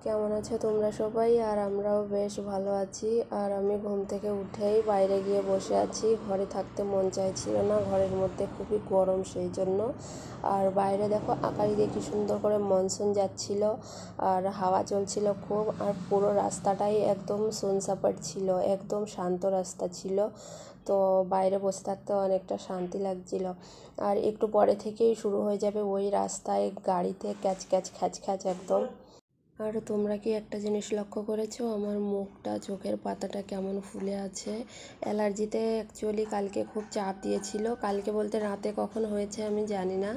কেমন আছো তোমরা সবাই? আর আমরাও বেশ ভালো আছি। আর আমি ঘুম থেকে উঠেই বাইরে গিয়ে বসে আছি। ঘরে থাকতে মন চাইছিল না, ঘরের মধ্যে খুবই গরম সেই জন্য। আর বাইরে দেখো আকাশ দিয়ে কি সুন্দর করে মনসুন যাচ্ছিল, আর হাওয়া চলছিল খুব। আর পুরো রাস্তাটাই একদম সুনসাপাট ছিল, একদম শান্ত রাস্তা ছিল। তো বাইরে বসে থাকতে অনেকটা শান্তি লাগছিল। আর একটু পরে থেকেই শুরু হয়ে যাবে ওই রাস্তায় গাড়িতে ক্যাচ ক্যাচ খ্যাচ খ্যাচ একদম। আর তোমরা কি একটা জিনিস লক্ষ্য করেছো, আমার মুখটা চোখের পাতাটা কেমন ফুলে আছে? অ্যালার্জিতে অ্যাকচুয়ালি কালকে খুব চাপ দিয়েছিল। কালকে বলতে রাতে কখন হয়েছে আমি জানি না।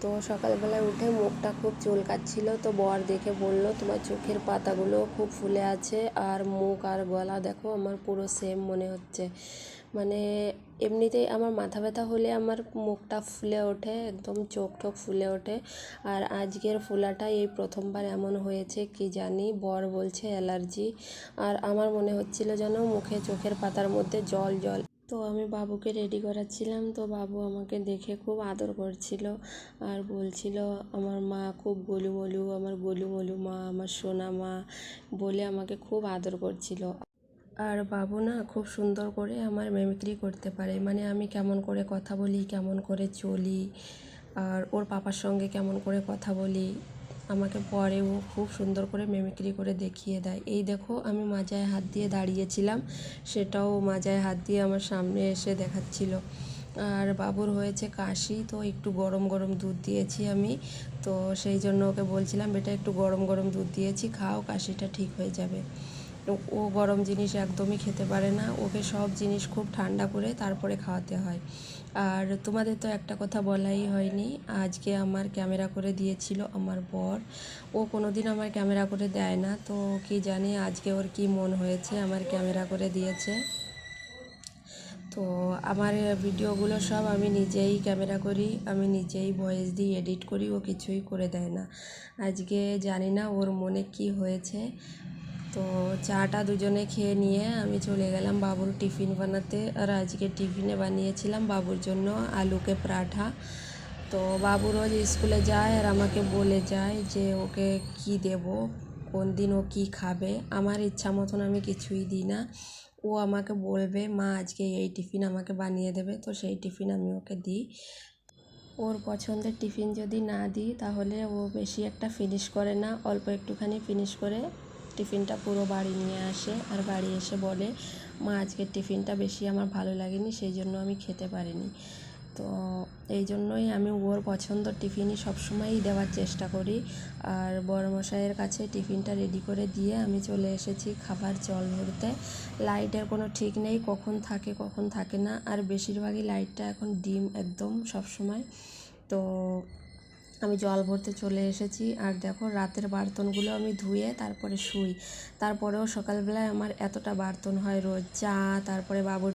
তো সকালবেলায় উঠে মুখটা খুব চুলকাচ্ছিল, তো বর দেখে বলল তোমার চোখের পাতাগুলো খুব ফুলে আছে, আর মুখ আর গলা দেখো আমার পুরো সেম মনে হচ্ছে। মানে এমনিতেই আমার মাথা ব্যথা হলে আমার মুখটা ফুলে ওঠে, একদম চোখ টোক ফুলে ওঠে। আর আজকের ফোলাটা এই প্রথমবার এমন হয়েছে কি জানি, বর বলছে অ্যালার্জি। আর আমার মনে হচ্ছিল যেন মুখে চোখের পাতার মধ্যে জল জল। তো আমি বাবুকে রেডি করাচ্ছিলাম, তো বাবু আমাকে দেখে খুব আদর করছিল আর বলছিল আমার মা খুব গোলু মোলু, আমার গোলু মোলু মা, আমার সোনা মা বলে আমাকে খুব আদর করছিল। আর বাবু না খুব সুন্দর করে আমার মিমিক্রি করতে পারে, মানে আমি কেমন করে কথা বলি, কেমন করে চলি, আর ওর পাপার সঙ্গে কেমন করে কথা বলি আমাকে পরে ও খুব সুন্দর করে মিমিক্রি করে দেখিয়ে দেয়। এই দেখো আমি মাজায় হাত দিয়ে দাঁড়িয়েছিলাম, সেটাও মাজায় হাত দিয়ে আমার সামনে এসে দেখাচ্ছিল। আর বাবুর হয়েছে কাশি, তো একটু গরম গরম দুধ দিয়েছি আমি। তো সেই জন্য ওকে বলছিলাম বেটা একটু গরম গরম দুধ দিয়েছি, খাও, কাশিটা ঠিক হয়ে যাবে। ও গরম জিনিস একদমই খেতে পারে না, ওকে সব জিনিস খুব ঠান্ডা করে তারপরে খাওয়াতে হয়। আর তোমাদের তো একটা কথা বলাই হয়নি, আজকে আমার ক্যামেরা করে দিয়েছিল আমার বর। ও কোনো দিন আমার ক্যামেরা করে দেয় না, তো কি জানি আজকে ওর কি মন হয়েছে আমার ক্যামেরা করে দিয়েছে। তো আমার ভিডিওগুলো সব আমি নিজেই ক্যামেরা করি, আমি নিজেই ভয়েস দিই, এডিট করি, ও কিছুই করে দেয় না। আজকে জানি না ওর মনে কি হয়েছে। তো চাটা দুজনে খেয়ে নিয়ে আমি চলে গেলাম বাবুর টিফিন বানাতে। আর আজকে টিফিনে বানিয়েছিলাম বাবুর জন্য আলুকে পরাঠা। তো বাবু রোজ স্কুলে যায় আর আমাকে বলে যায় যে ওকে কি দেব, কোন দিন ও কী খাবে। আমার ইচ্ছা মতন আমি কিছুই দিই না, ও আমাকে বলবে মা আজকে এই টিফিন আমাকে বানিয়ে দেবে, তো সেই টিফিন আমি ওকে দিই। ওর পছন্দের টিফিন যদি না দিই তাহলে ও বেশি একটা ফিনিশ করে না, অল্প একটুখানি ফিনিশ করে টিফিনটা পুরো বাড়ি নিয়ে আসে। আর বাড়ি এসে বলে মা আজকের টিফিনটা বেশি আমার ভালো লাগেনি, সেই জন্য আমি খেতে পারিনি। তো এই জন্যই আমি ওর পছন্দের টিফিনই সবসময়ই দেওয়ার চেষ্টা করি। আর বড়মশাইয়ের কাছে টিফিনটা রেডি করে দিয়ে আমি চলে এসেছি খাবার জল ভরতে। লাইটের কোনো ঠিক নেই, কখন থাকে কখন থাকে না, আর বেশিরভাগই লাইটটা এখন ডিম একদম সবসময়। তো আমি জল ভরতে চলে এসেছি। আর দেখো রাতের বার্তনগুলো আমি ধুয়ে তারপরে শুই, তারপরেও সকালবেলায় আমার এতটা বার্তন হয় রোজ, চা, তারপরে বাবুর